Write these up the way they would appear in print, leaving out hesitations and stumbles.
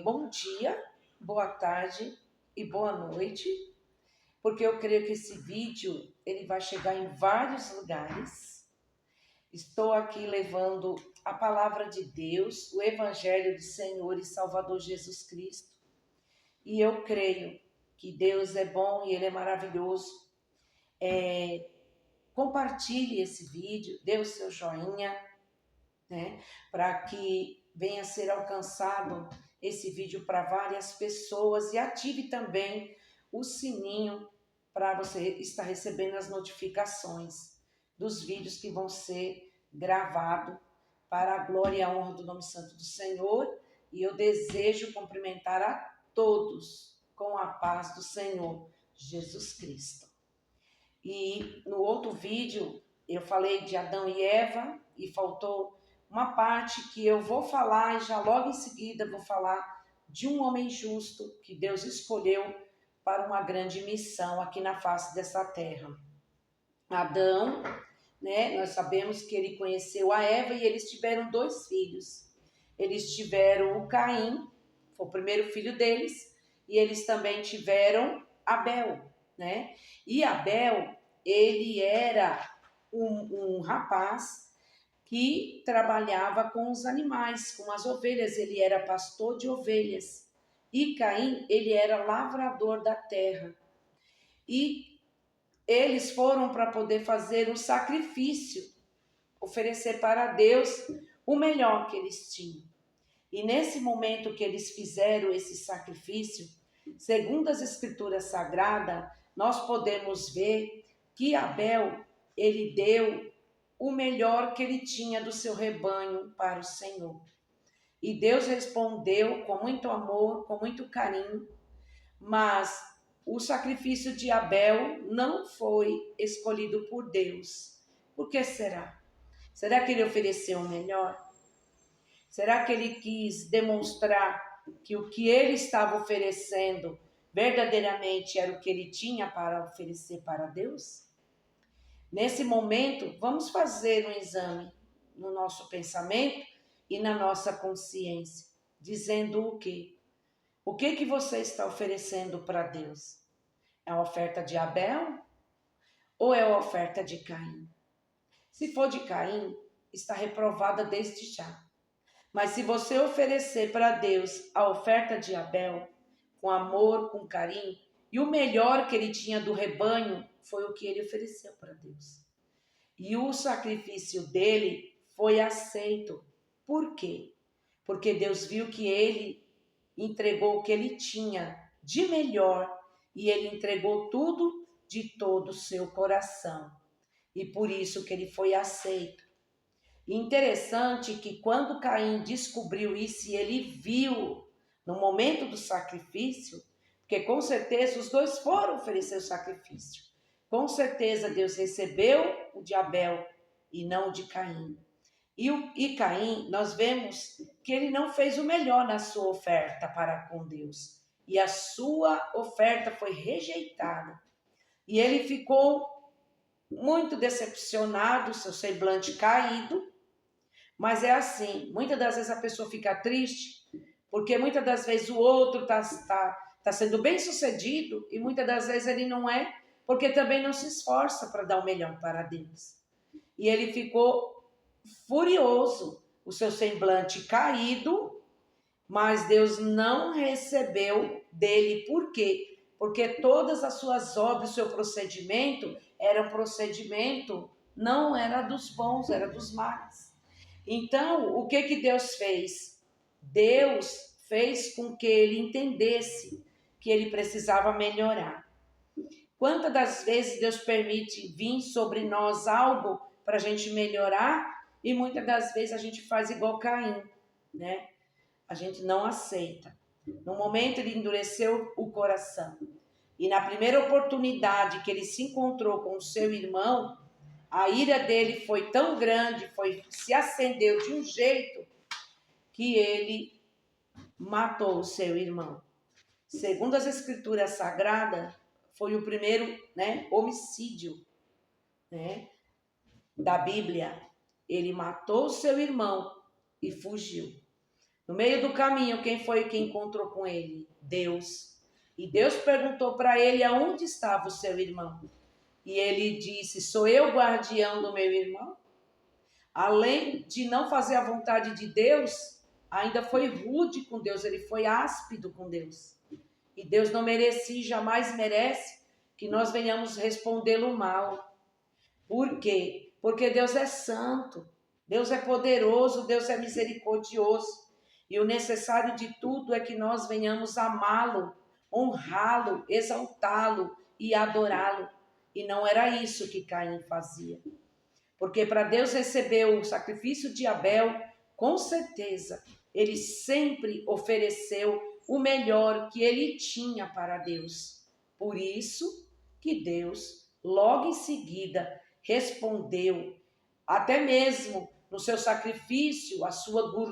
Bom dia, boa tarde e boa noite, porque eu creio que esse vídeo ele vai chegar em vários lugares. Estou aqui levando a palavra de Deus, o Evangelho do Senhor e Salvador Jesus Cristo. E eu creio que Deus é bom e Ele é maravilhoso. Compartilhe esse vídeo, dê o seu joinha, né, para que venha a ser alcançado esse vídeo para várias pessoas e ative também o sininho para você estar recebendo as notificações dos vídeos que vão ser gravados para a glória e a honra do nome santo do Senhor. E eu desejo cumprimentar a todos com a paz do Senhor Jesus Cristo. E no outro vídeo eu falei de Adão e Eva e faltou uma parte que eu vou falar e já logo em seguida vou falar de um homem justo que Deus escolheu para uma grande missão aqui na face dessa terra. Adão, né, nós sabemos que ele conheceu a Eva e eles tiveram 2 filhos. Eles tiveram o Caim, foi o primeiro filho deles, e eles também tiveram Abel, né? E Abel, ele era um rapaz que trabalhava com os animais, com as ovelhas, ele era pastor de ovelhas. E Caim, ele era lavrador da terra. E eles foram para poder fazer um sacrifício, oferecer para Deus o melhor que eles tinham. E nesse momento que eles fizeram esse sacrifício, segundo as Escrituras Sagradas, nós podemos ver que Abel, ele deu o melhor que ele tinha do seu rebanho para o Senhor. E Deus respondeu com muito amor, com muito carinho, mas o sacrifício de Abel não foi escolhido por Deus. Por que será? Será que ele ofereceu o melhor? Será que ele quis demonstrar que o que ele estava oferecendo verdadeiramente era o que ele tinha para oferecer para Deus? Nesse momento, vamos fazer um exame no nosso pensamento e na nossa consciência, dizendo o quê? O que você está oferecendo para Deus? É a oferta de Abel ou é a oferta de Caim? Se for de Caim, está reprovada desde já. Mas se você oferecer para Deus a oferta de Abel, com amor, com carinho, e o melhor que ele tinha do rebanho foi o que ele ofereceu para Deus. E o sacrifício dele foi aceito. Por quê? Porque Deus viu que ele entregou o que ele tinha de melhor e ele entregou tudo de todo o seu coração. E por isso que ele foi aceito. E interessante que quando Caim descobriu isso e ele viu no momento do sacrifício, porque com certeza os dois foram oferecer o sacrifício. Com certeza Deus recebeu o de Abel e não o de Caim. E Caim, nós vemos que ele não fez o melhor na sua oferta para com Deus. E a sua oferta foi rejeitada. E ele ficou muito decepcionado, seu semblante caído. Mas é assim, muitas das vezes a pessoa fica triste, porque muitas das vezes o outro tá sendo bem sucedido e muitas das vezes ele não é, porque também não se esforça para dar o melhor para Deus. E ele ficou furioso, o seu semblante caído, mas Deus não recebeu dele. Por quê? Porque todas as suas obras, o seu procedimento, era um procedimento, não era dos bons, era dos maus. Então, o que Deus fez? Deus fez com que ele entendesse que ele precisava melhorar. Quantas das vezes Deus permite vir sobre nós algo para a gente melhorar e muitas das vezes a gente faz igual Caim, né? A gente não aceita. No momento ele endureceu o coração. E na primeira oportunidade que ele se encontrou com o seu irmão, a ira dele foi tão grande, se acendeu de um jeito que ele matou o seu irmão. Segundo as Escrituras Sagradas, foi o primeiro, né, homicídio, né, da Bíblia. Ele matou o seu irmão e fugiu. No meio do caminho, quem foi que encontrou com ele? Deus. E Deus perguntou para ele aonde estava o seu irmão. E ele disse: sou eu guardião do meu irmão? Além de não fazer a vontade de Deus, ainda foi rude com Deus, ele foi áspido com Deus. E Deus não merecia, jamais merece que nós venhamos respondê-lo mal. Por quê? Porque Deus é santo, Deus é poderoso, Deus é misericordioso. E o necessário de tudo é que nós venhamos amá-lo, honrá-lo, exaltá-lo e adorá-lo. E não era isso que Caim fazia. Porque para Deus receber o sacrifício de Abel, com certeza, ele sempre ofereceu o melhor que ele tinha para Deus. Por isso que Deus, logo em seguida, respondeu, até mesmo no seu sacrifício,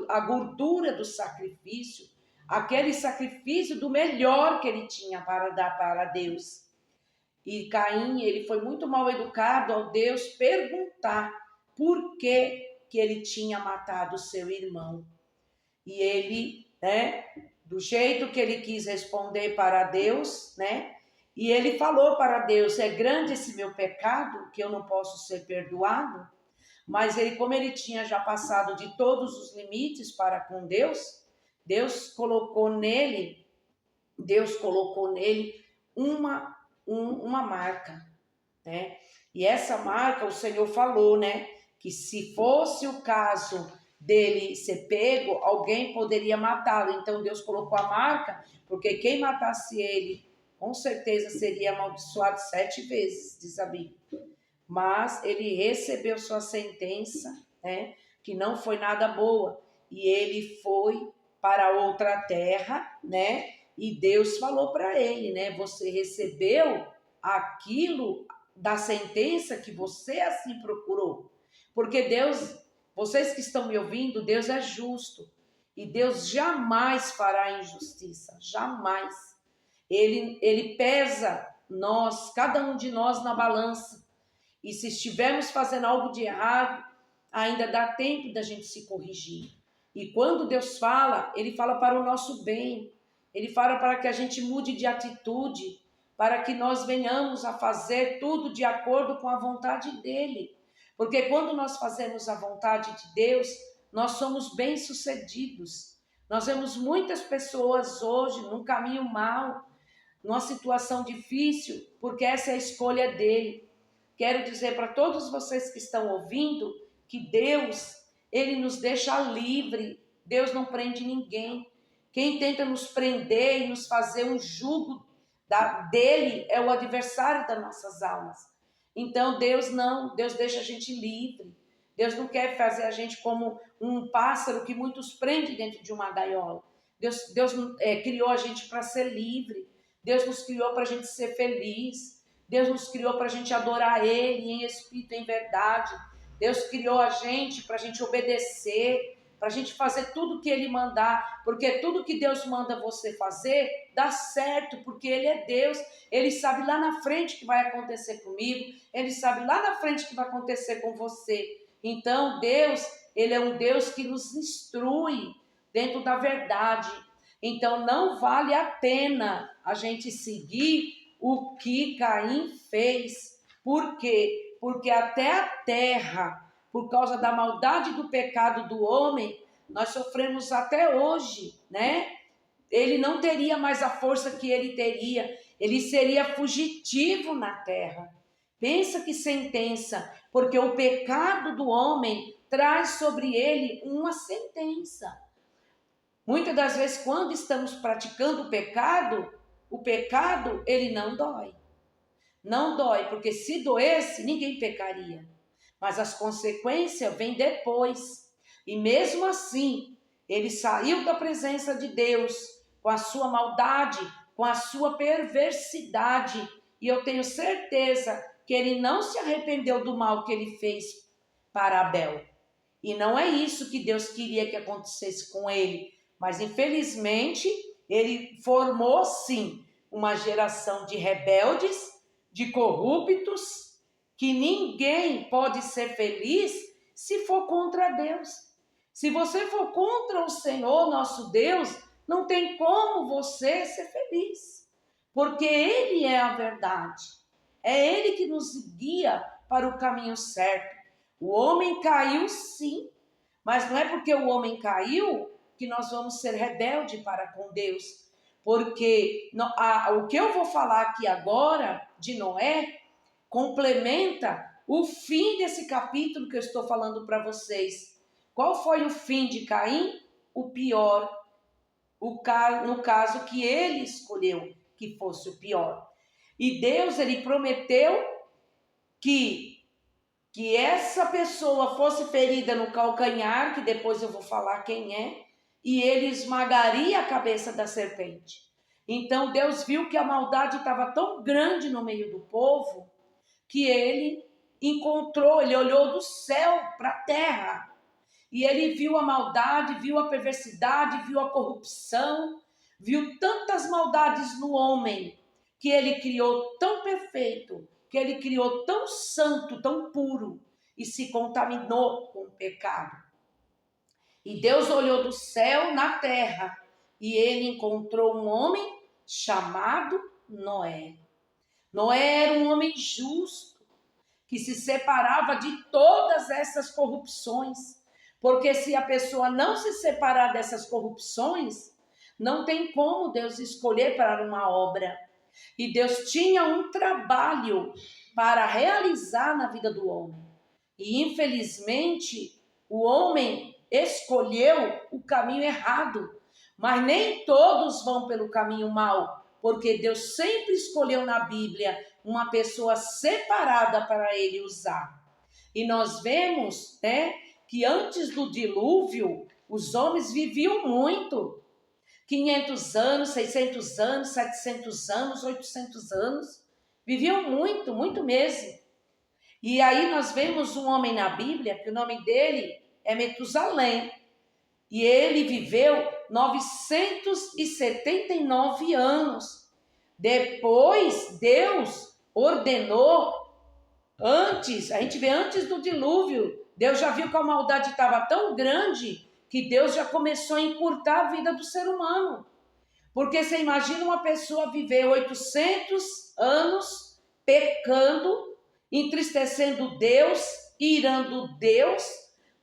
a gordura do sacrifício, aquele sacrifício do melhor que ele tinha para dar para Deus. E Caim, ele foi muito mal educado ao Deus perguntar por que ele tinha matado o seu irmão. E ele, do jeito que ele quis responder para Deus, e ele falou para Deus: é grande esse meu pecado que eu não posso ser perdoado? Mas ele, como ele tinha já passado de todos os limites para com Deus, Deus colocou nele uma marca, E essa marca, o Senhor falou, que se fosse o caso dele ser pego, alguém poderia matá-lo. Então Deus colocou a marca, porque quem matasse ele, com certeza seria amaldiçoado 7 vezes, diz a Bíblia. Mas ele recebeu sua sentença, que não foi nada boa, e ele foi para outra terra, e Deus falou para ele, você recebeu aquilo da sentença que você assim procurou. Porque Deus, vocês que estão me ouvindo, Deus é justo. E Deus jamais fará injustiça, jamais. Ele pesa cada um de nós na balança. E se estivermos fazendo algo de errado, ainda dá tempo da gente se corrigir. E quando Deus fala, Ele fala para o nosso bem. Ele fala para que a gente mude de atitude, para que nós venhamos a fazer tudo de acordo com a vontade dEle. Porque quando nós fazemos a vontade de Deus, nós somos bem-sucedidos. Nós vemos muitas pessoas hoje num caminho mau, numa situação difícil, porque essa é a escolha dEle. Quero dizer para todos vocês que estão ouvindo que Deus, Ele nos deixa livre. Deus não prende ninguém. Quem tenta nos prender e nos fazer um jugo dele é o adversário das nossas almas. Então Deus não, Deus deixa a gente livre. Deus não quer fazer a gente como um pássaro que muitos prendem dentro de uma gaiola. Deus criou a gente para ser livre. Deus nos criou para a gente ser feliz. Deus nos criou para a gente adorar Ele em espírito e em verdade. Deus criou a gente para a gente obedecer, para a gente fazer tudo que Ele mandar, porque tudo que Deus manda você fazer, dá certo, porque Ele é Deus. Ele sabe lá na frente o que vai acontecer comigo, Ele sabe lá na frente o que vai acontecer com você. Então Deus, Ele é um Deus que nos instrui dentro da verdade. Então não vale a pena a gente seguir o que Caim fez. Por quê? Porque até a terra, por causa da maldade do pecado do homem, nós sofremos até hoje, Ele não teria mais a força que ele teria, ele seria fugitivo na terra. Pensa que sentença, porque o pecado do homem traz sobre ele uma sentença. Muitas das vezes, quando estamos praticando o pecado, ele não dói. Não dói, porque se doesse, ninguém pecaria. Mas as consequências vêm depois. E mesmo assim, ele saiu da presença de Deus com a sua maldade, com a sua perversidade. E eu tenho certeza que ele não se arrependeu do mal que ele fez para Abel. E não é isso que Deus queria que acontecesse com ele. Mas infelizmente, ele formou sim uma geração de rebeldes, de corruptos, que ninguém pode ser feliz se for contra Deus. Se você for contra o Senhor, nosso Deus, não tem como você ser feliz, porque Ele é a verdade. É Ele que nos guia para o caminho certo. O homem caiu, sim, mas não é porque o homem caiu que nós vamos ser rebelde para com Deus. Porque o que eu vou falar aqui agora de Noé complementa o fim desse capítulo que eu estou falando para vocês. Qual foi o fim de Caim? O pior. No caso que ele escolheu que fosse o pior. E Deus, ele prometeu que essa pessoa fosse ferida no calcanhar, que depois eu vou falar quem é, e ele esmagaria a cabeça da serpente. Então Deus viu que a maldade estava tão grande no meio do povo, que ele olhou do céu para a terra, e ele viu a maldade, viu a perversidade, viu a corrupção, viu tantas maldades no homem, que ele criou tão perfeito, que ele criou tão santo, tão puro, e se contaminou com o pecado. E Deus olhou do céu na terra, e ele encontrou um homem chamado Noé. Noé era um homem justo, que se separava de todas essas corrupções, porque se a pessoa não se separar dessas corrupções, não tem como Deus escolher para uma obra. E Deus tinha um trabalho para realizar na vida do homem. E infelizmente, o homem escolheu o caminho errado, mas nem todos vão pelo caminho mau, porque Deus sempre escolheu na Bíblia uma pessoa separada para ele usar. E nós vemos, que antes do dilúvio, os homens viviam muito. 500 anos, 600 anos, 700 anos, 800 anos. Viviam muito, muito mesmo. E aí nós vemos um homem na Bíblia, que o nome dele é Metusalém. E ele viveu 979 anos. Depois, Deus ordenou, a gente vê antes do dilúvio, Deus já viu que a maldade estava tão grande que Deus já começou a encurtar a vida do ser humano. Porque você imagina uma pessoa viver 800 anos pecando, entristecendo Deus, irando Deus,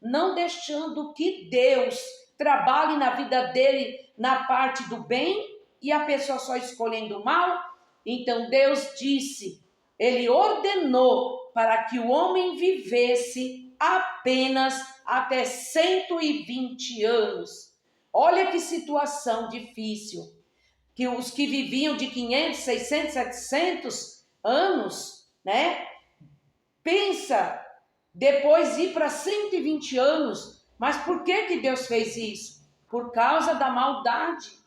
não deixando que Deus trabalhe na vida dele na parte do bem, e a pessoa só escolhendo o mal. Então Deus disse, ele ordenou para que o homem vivesse apenas até 120 anos. Olha que situação difícil, que os que viviam de 500, 600, 700 anos, pensa, depois ir para 120 anos. Mas por que Deus fez isso? Por causa da maldade,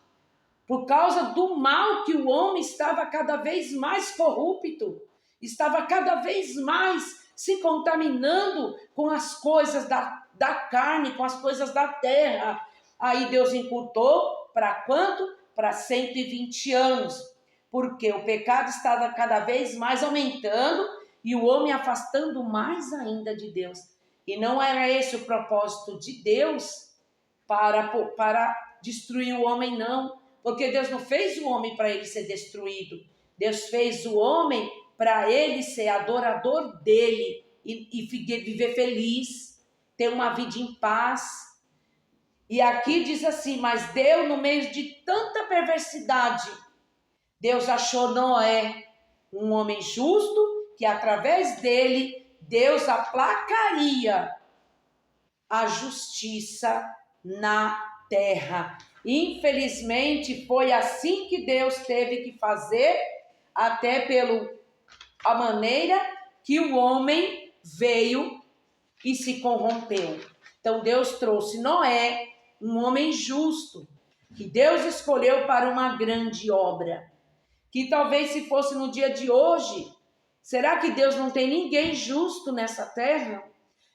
por causa do mal, que o homem estava cada vez mais corrupto, estava cada vez mais se contaminando com as coisas da carne, com as coisas da terra. Aí Deus encurtou para quanto? Para 120 anos, porque o pecado estava cada vez mais aumentando e o homem afastando mais ainda de Deus. E não era esse o propósito de Deus para destruir o homem, não. Porque Deus não fez o homem para ele ser destruído. Deus fez o homem para ele ser adorador dele e viver feliz, ter uma vida em paz. E aqui diz assim, mas Deus, no meio de tanta perversidade, Deus achou Noé um homem justo, que através dele, Deus aplacaria a justiça na terra. Infelizmente, foi assim que Deus teve que fazer, até a maneira que o homem veio e se corrompeu. Então, Deus trouxe Noé, um homem justo, que Deus escolheu para uma grande obra. Que talvez se fosse no dia de hoje, será que Deus não tem ninguém justo nessa terra?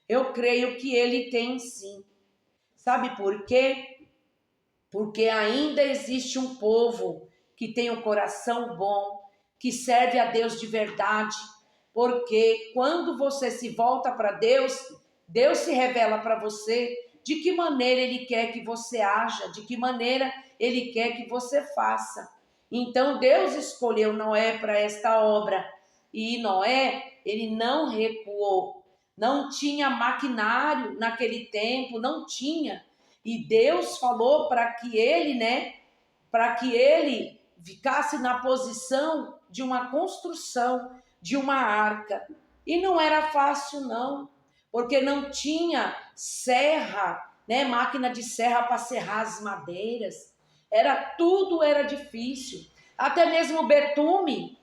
Eu creio que Ele tem sim. Sabe por quê? Porque ainda existe um povo que tem um coração bom, que serve a Deus de verdade. Porque quando você se volta para Deus, Deus se revela para você. de que maneira Ele quer que você haja, de que maneira Ele quer que você faça. Então Deus escolheu Noé para esta obra e Noé, ele não recuou. Não tinha maquinário naquele tempo, não tinha. E Deus falou para que ele, para que ele ficasse na posição de uma construção, de uma arca. E não era fácil não, porque não tinha serra, máquina de serra para serrar as madeiras. Tudo era difícil. Até mesmo o betume,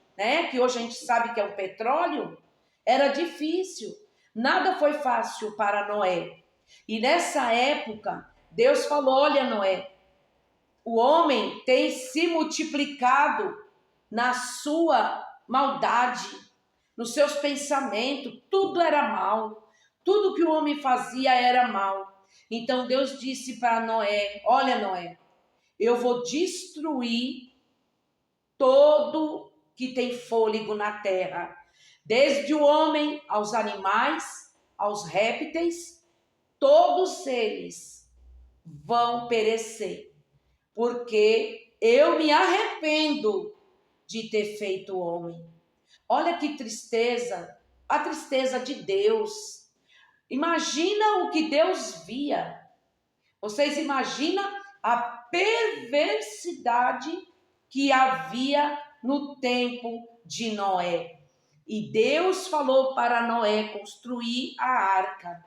que hoje a gente sabe que é o petróleo, era difícil. Nada foi fácil para Noé. E nessa época, Deus falou: olha, Noé, o homem tem se multiplicado na sua maldade, nos seus pensamentos, tudo era mal. Tudo que o homem fazia era mal. Então Deus disse para Noé: olha, Noé, eu vou destruir todo que tem fôlego na terra, desde o homem aos animais, aos répteis, todos eles vão perecer, porque eu me arrependo de ter feito o homem. Olha que tristeza, a tristeza de Deus. Imagina o que Deus via. Vocês imaginam a perversidade que havia no tempo de Noé. E Deus falou para Noé construir a arca.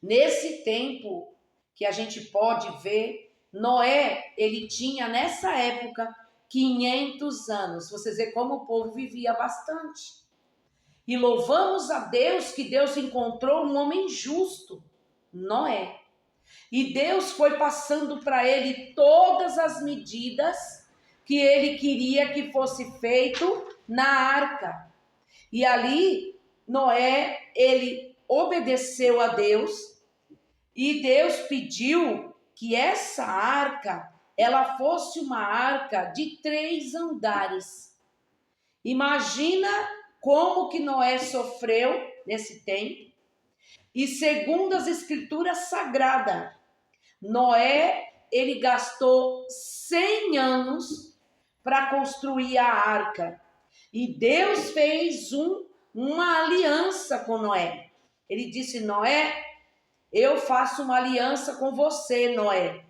Nesse tempo que a gente pode ver, Noé, ele tinha nessa época 500 anos. Vocês vê como o povo vivia bastante. E louvamos a Deus que Deus encontrou um homem justo, Noé. E Deus foi passando para ele todas as medidas que ele queria que fosse feito na arca. E ali, Noé, ele obedeceu a Deus e Deus pediu que essa arca, ela fosse uma arca de 3 andares. Imagina como que Noé sofreu nesse tempo. E segundo as escrituras sagradas, Noé, ele gastou 100 anos para construir a arca. E Deus fez uma aliança com Noé. Ele disse: Noé, eu faço uma aliança com você, Noé.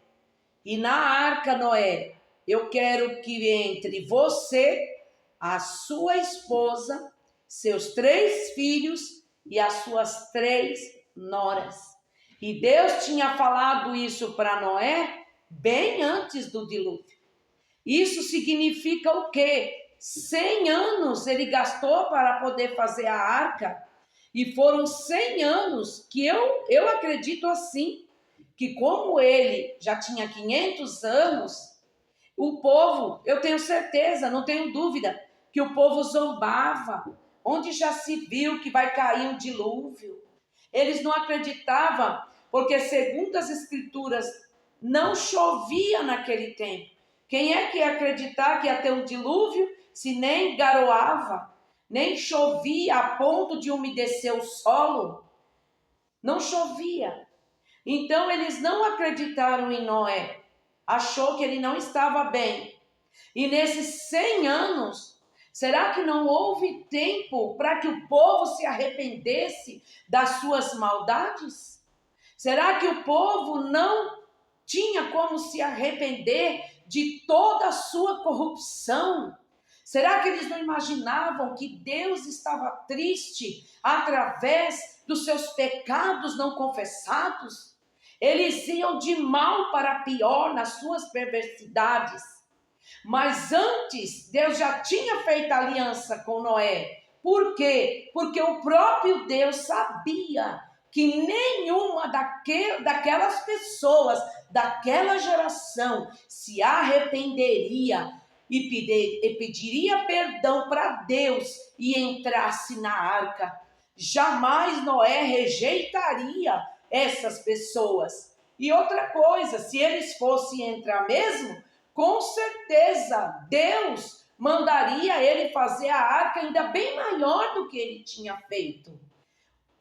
E na arca, Noé, eu quero que entre você, a sua esposa, seus 3 filhos e as suas 3 noras. E Deus tinha falado isso para Noé bem antes do dilúvio. Isso significa o quê? 100 anos ele gastou para poder fazer a arca. E foram 100 anos que eu acredito assim, que como ele já tinha 500 anos, o povo, eu tenho certeza, não tenho dúvida, que o povo zombava. Onde já se viu que vai cair um dilúvio? Eles não acreditavam, porque segundo as escrituras, não chovia naquele tempo. Quem é que ia acreditar que ia ter um dilúvio se nem garoava, nem chovia a ponto de umedecer o solo? Não chovia. Então eles não acreditaram em Noé. Achou que ele não estava bem. E nesses 100 anos, será que não houve tempo para que o povo se arrependesse das suas maldades? Será que o povo não tinha como se arrepender de toda a sua corrupção? Será que eles não imaginavam que Deus estava triste através dos seus pecados não confessados? Eles iam de mal para pior nas suas perversidades. Mas antes, Deus já tinha feito aliança com Noé. Por quê? Porque o próprio Deus sabia que nenhuma daquelas pessoas, daquela geração, se arrependeria e pediria perdão para Deus e entrasse na arca. Jamais Noé rejeitaria essas pessoas. E outra coisa, se eles fossem entrar mesmo, com certeza Deus mandaria ele fazer a arca ainda bem maior do que ele tinha feito,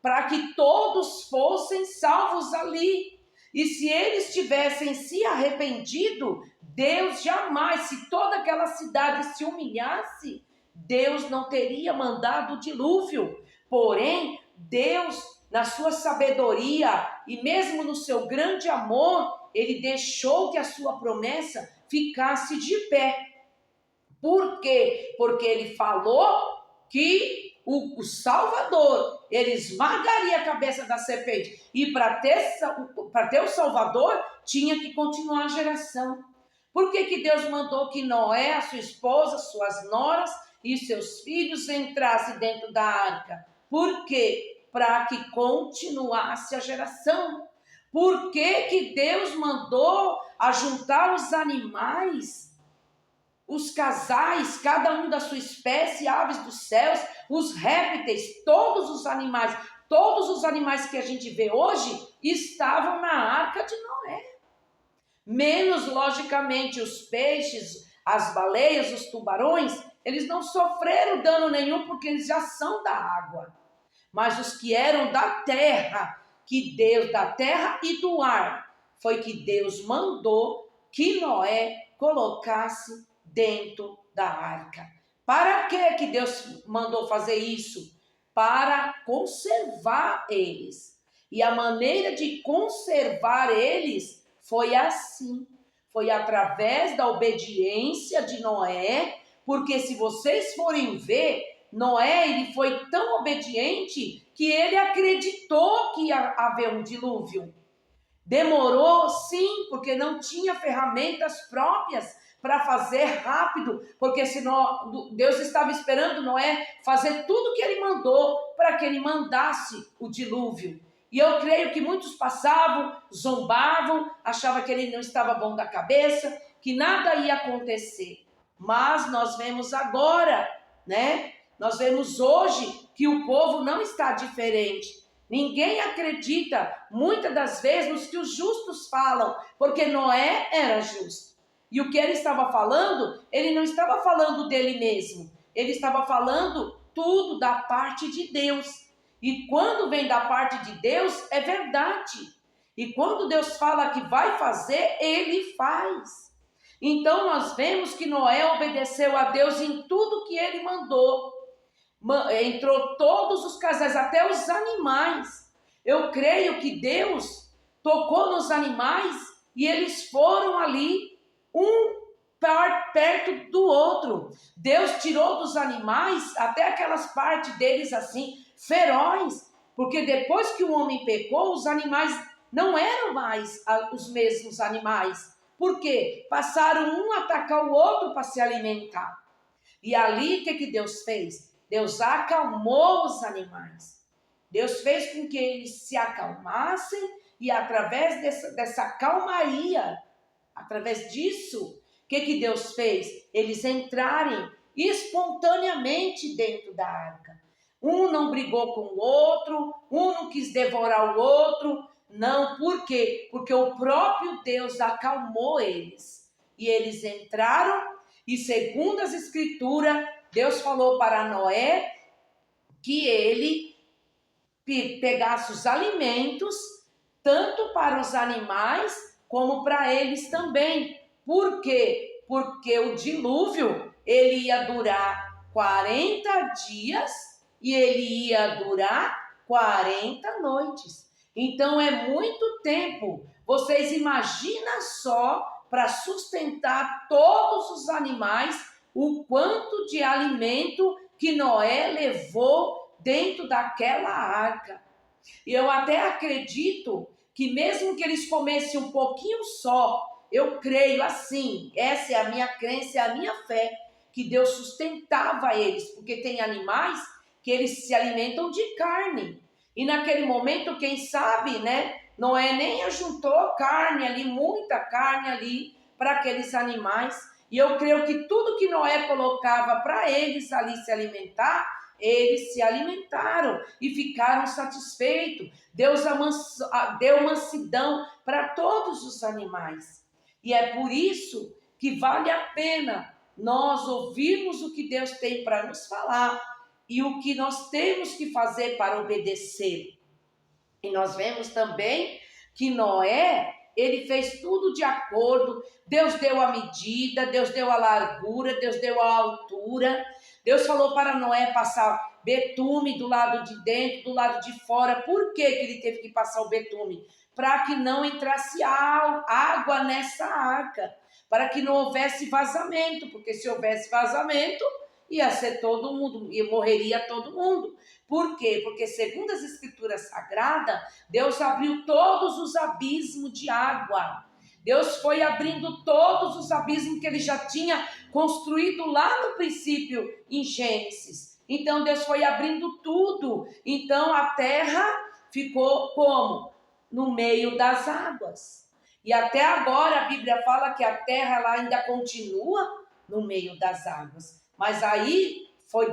para que todos fossem salvos ali. E se eles tivessem se arrependido, Deus jamais, se toda aquela cidade se humilhasse, Deus não teria mandado o dilúvio. Porém, Deus, na sua sabedoria e mesmo no seu grande amor, ele deixou que a sua promessa ficasse de pé. Por quê? Porque ele falou que o Salvador, ele esmagaria a cabeça da serpente. E para ter o Salvador, tinha que continuar a geração. Por que Deus mandou que Noé, a sua esposa, suas noras e seus filhos entrassem dentro da arca? Por quê? Para que continuasse a geração. Por que Deus mandou ajuntar os animais, os casais, cada um da sua espécie, aves dos céus, os répteis, todos os animais que a gente vê hoje estavam na arca de Noé. Menos, logicamente, os peixes, as baleias, os tubarões, eles não sofreram dano nenhum porque eles já são da água. Mas os que eram da terra, da terra e do ar, foi que Deus mandou que Noé colocasse dentro da arca. Para que Deus mandou fazer isso? Para conservar eles. E a maneira de conservar eles foi assim. Foi através da obediência de Noé, porque se vocês forem ver, Noé, ele foi tão obediente que ele acreditou que ia haver um dilúvio. Demorou, sim, porque não tinha ferramentas próprias para fazer rápido, porque senão Deus estava esperando Noé fazer tudo que ele mandou para que ele mandasse o dilúvio. E eu creio que muitos passavam, zombavam, achavam que ele não estava bom da cabeça, que nada ia acontecer. Mas nós vemos agora, né? Nós vemos hoje que o povo não está diferente. Ninguém acredita, muitas das vezes, nos que os justos falam, porque Noé era justo. E o que ele estava falando, ele não estava falando dele mesmo. Ele estava falando tudo da parte de Deus. E quando vem da parte de Deus, é verdade. E quando Deus fala que vai fazer, ele faz. Então nós vemos que Noé obedeceu a Deus em tudo que ele mandou. Entrou todos os casais, até os animais. Eu creio que Deus tocou nos animais e eles foram ali, um perto do outro. Deus tirou dos animais até aquelas partes deles assim, feroz, porque depois que o homem pecou, os animais não eram mais os mesmos animais. Por quê? Passaram um a atacar o outro para se alimentar. E ali, o que Deus fez? Deus acalmou os animais. Deus fez com que eles se acalmassem e através dessa calmaria, através disso, o que Deus fez? Eles entrarem espontaneamente dentro da arca. Um não brigou com o outro, um não quis devorar o outro. Não, por quê? Porque o próprio Deus acalmou eles. E eles entraram e, segundo as Escrituras, Deus falou para Noé que ele pegasse os alimentos, tanto para os animais, como para eles também. Por quê? Porque o dilúvio, ele ia durar 40 dias e ele ia durar 40 noites. Então é muito tempo. Vocês imaginam só, para sustentar todos os animais, o quanto de alimento que Noé levou dentro daquela arca. E eu até acredito que mesmo que eles comessem um pouquinho só, eu creio assim, essa é a minha crença, é a minha fé, que Deus sustentava eles, porque tem animais que eles se alimentam de carne. E naquele momento, quem sabe, né, Noé nem ajuntou carne ali, muita carne ali para aqueles animais. E eu creio que tudo que Noé colocava para eles ali se alimentar, eles se alimentaram e ficaram satisfeitos. Deus deu mansidão para todos os animais. E é por isso que vale a pena nós ouvirmos o que Deus tem para nos falar e o que nós temos que fazer para obedecer. E nós vemos também que Noé, ele fez tudo de acordo. Deus deu a medida, Deus deu a largura, Deus deu a altura. Deus falou para Noé passar betume do lado de dentro, do lado de fora. Por que ele teve que passar o betume? Para que não entrasse água nessa arca, para que não houvesse vazamento, porque se houvesse vazamento, ia ser todo mundo, e morreria todo mundo. Por quê? Porque segundo as escrituras sagradas, Deus abriu todos os abismos de água. Deus foi abrindo todos os abismos que ele já tinha construído lá no princípio, em Gênesis. Então Deus foi abrindo tudo. Então a terra ficou como? No meio das águas. E até agora a Bíblia fala que a terra ela ainda continua no meio das águas. Mas aí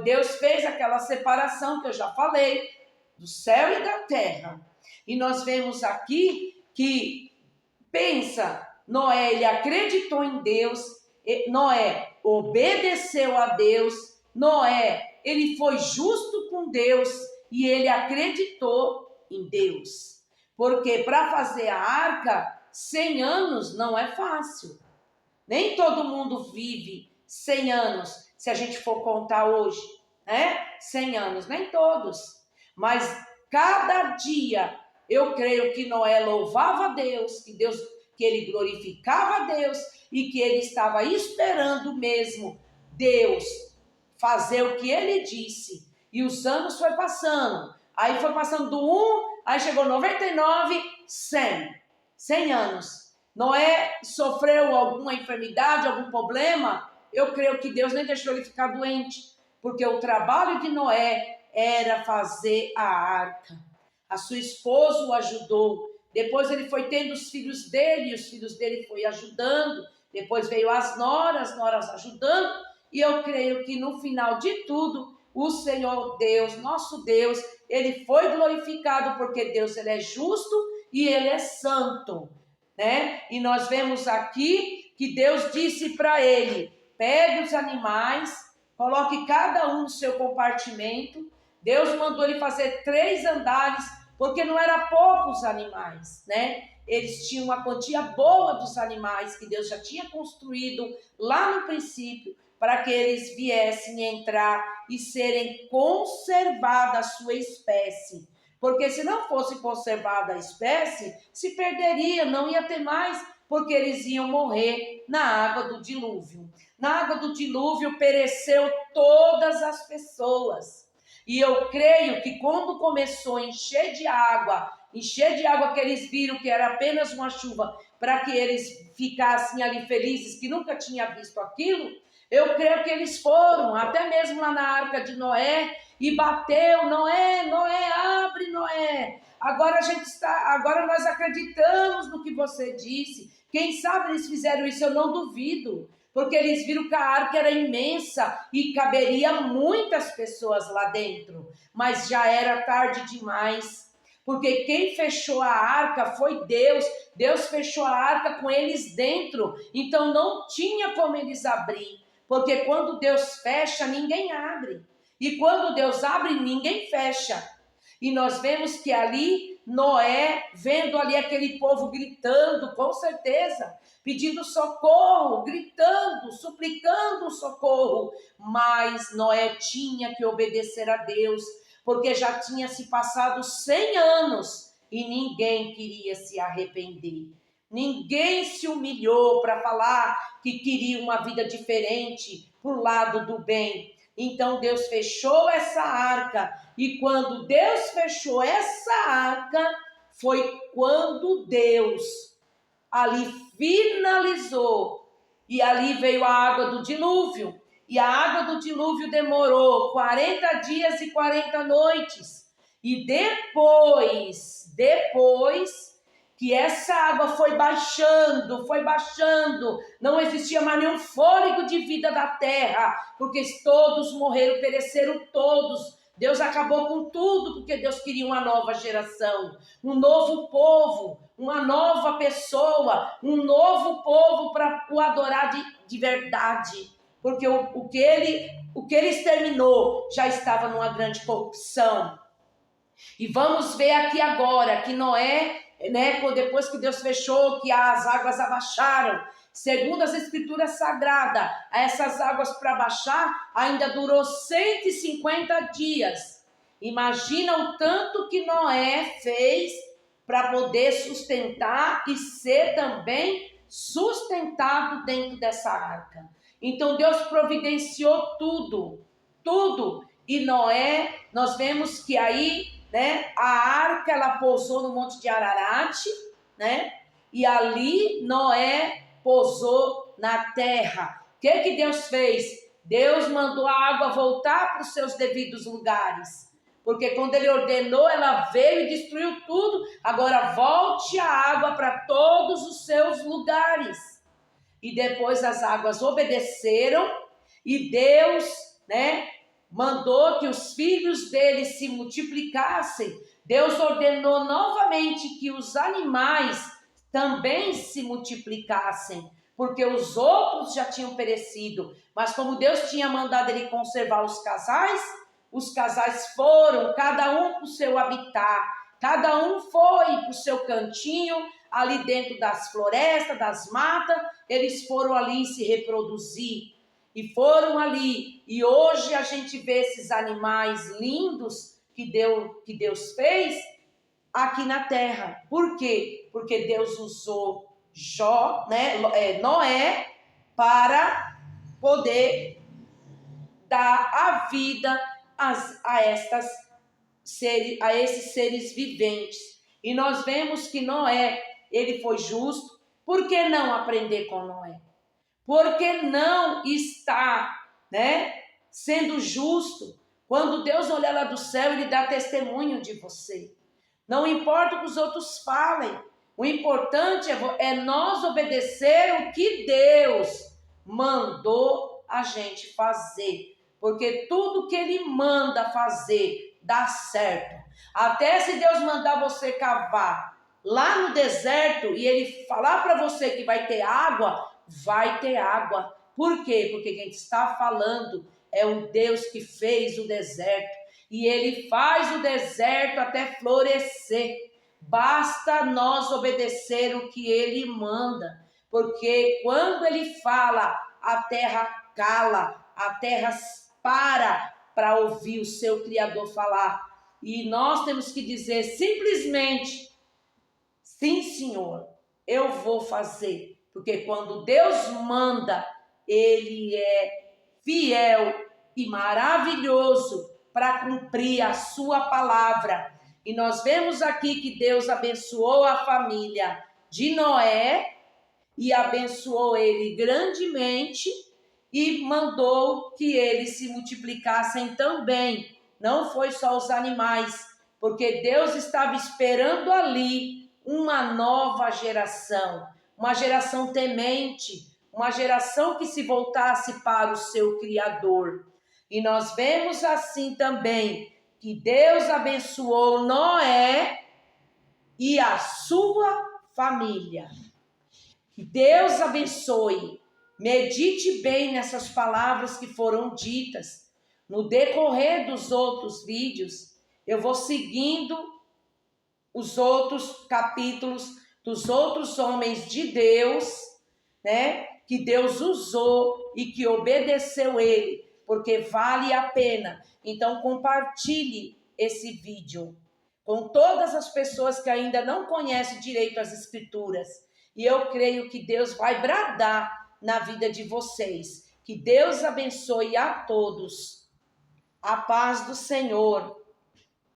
Deus fez aquela separação que eu já falei, do céu e da terra. E nós vemos aqui que, pensa, Noé, ele acreditou em Deus, Noé obedeceu a Deus, Noé, ele foi justo com Deus e ele acreditou em Deus. Porque para fazer a arca, 100 anos não é fácil. Nem todo mundo vive 100 anos, se a gente for contar hoje, né? 100 anos, nem todos. Mas cada dia, eu creio que Noé louvava a Deus, que ele glorificava a Deus e que ele estava esperando mesmo Deus fazer o que ele disse. E os anos foi passando. Aí foi passando do 1, aí chegou 99, 100. 100 anos. Noé sofreu alguma enfermidade, algum problema? Eu creio que Deus nem deixou ele ficar doente, porque o trabalho de Noé era fazer a arca. A sua esposa o ajudou. Depois ele foi tendo os filhos dele, e os filhos dele foi ajudando. Depois veio as noras ajudando. E eu creio que no final de tudo, o Senhor Deus, nosso Deus, ele foi glorificado, porque Deus ele é justo e ele é santo, né? E nós vemos aqui que Deus disse para ele: pegue os animais, coloque cada um no seu compartimento. Deus mandou ele fazer 3 andares, porque não era poucos animais, né? Eles tinham uma quantia boa dos animais que Deus já tinha construído lá no princípio, para que eles viessem entrar e serem conservada a sua espécie. Porque se não fosse conservada a espécie, se perderia, não ia ter mais, porque eles iam morrer na água do dilúvio. Na água do dilúvio pereceu todas as pessoas. E eu creio que quando começou a encher de água que eles viram que era apenas uma chuva, para que eles ficassem ali felizes, que nunca tinham visto aquilo, eu creio que eles foram, até mesmo lá na arca de Noé, e bateu: Noé, Noé, abre, Noé. Agora nós acreditamos no que você disse. Quem sabe eles fizeram isso, eu não duvido, porque eles viram que a arca era imensa e caberia muitas pessoas lá dentro, mas já era tarde demais, porque quem fechou a arca foi Deus. Deus fechou a arca com eles dentro, então não tinha como eles abrir, porque quando Deus fecha, ninguém abre, e quando Deus abre, ninguém fecha. E nós vemos que ali Noé, vendo ali aquele povo gritando, com certeza, pedindo socorro, gritando, suplicando socorro, mas Noé tinha que obedecer a Deus, porque já tinha se passado 100 anos e ninguém queria se arrepender. Ninguém se humilhou para falar que queria uma vida diferente para o lado do bem. Então Deus fechou essa arca, e quando Deus fechou essa arca, foi quando Deus ali finalizou, e ali veio a água do dilúvio, e a água do dilúvio demorou 40 dias e 40 noites, e depois que essa água foi baixando, não existia mais nenhum fôlego de vida da terra, porque todos morreram, pereceram todos. Deus acabou com tudo, porque Deus queria uma nova geração, um novo povo, uma nova pessoa, um novo povo para o adorar de verdade, porque o que ele exterminou já estava numa grande corrupção. E vamos ver aqui agora que Noé, né, depois que Deus fechou, que as águas abaixaram, segundo as escrituras sagradas, essas águas para baixar ainda durou 150 dias. Imagina o tanto que Noé fez para poder sustentar e ser também sustentado dentro dessa arca. Então Deus providenciou tudo, tudo. E Noé, nós vemos que aí, né, a arca ela pousou no Monte de Ararat, né? E ali Noé pousou na terra. O que Deus fez? Deus mandou a água voltar para os seus devidos lugares. Porque quando ele ordenou, ela veio e destruiu tudo. Agora volte a água para todos os seus lugares. E depois as águas obedeceram e Deus, né, mandou que os filhos dele se multiplicassem. Deus ordenou novamente que os animais também se multiplicassem, porque os outros já tinham perecido. Mas como Deus tinha mandado ele conservar os casais foram, cada um para o seu habitat, cada um foi para o seu cantinho, ali dentro das florestas, das matas, eles foram ali se reproduzir. E foram ali, e hoje a gente vê esses animais lindos que Deus fez aqui na terra. Por quê? Porque Deus usou Noé para poder dar a vida a esses seres viventes. E nós vemos que Noé, ele foi justo. Por que não aprender com Noé? Por que não estar, né, sendo justo? Quando Deus olha lá do céu, ele dá testemunho de você. Não importa o que os outros falem. O importante é nós obedecer o que Deus mandou a gente fazer. Porque tudo que ele manda fazer dá certo. Até se Deus mandar você cavar lá no deserto e ele falar para você que vai ter água, vai ter água. Por quê? Porque quem está falando é o Deus que fez o deserto. E ele faz o deserto até florescer. Basta nós obedecer o que ele manda. Porque quando ele fala, a terra cala, a terra para ouvir o seu Criador falar. E nós temos que dizer simplesmente, sim, Senhor, eu vou fazer. Porque quando Deus manda, ele é fiel e maravilhoso para cumprir a sua palavra. E nós vemos aqui que Deus abençoou a família de Noé e abençoou ele grandemente e mandou que eles se multiplicassem também. Não foi só os animais, porque Deus estava esperando ali uma nova geração, uma geração temente, uma geração que se voltasse para o seu Criador. E nós vemos assim também que Deus abençoou Noé e a sua família. Que Deus abençoe. Medite bem nessas palavras que foram ditas. No decorrer dos outros vídeos, eu vou seguindo os outros capítulos dos outros homens de Deus, né? Que Deus usou e que obedeceu ele, porque vale a pena. Então compartilhe esse vídeo com todas as pessoas que ainda não conhecem direito as Escrituras. E eu creio que Deus vai bradar na vida de vocês. Que Deus abençoe a todos. A paz do Senhor.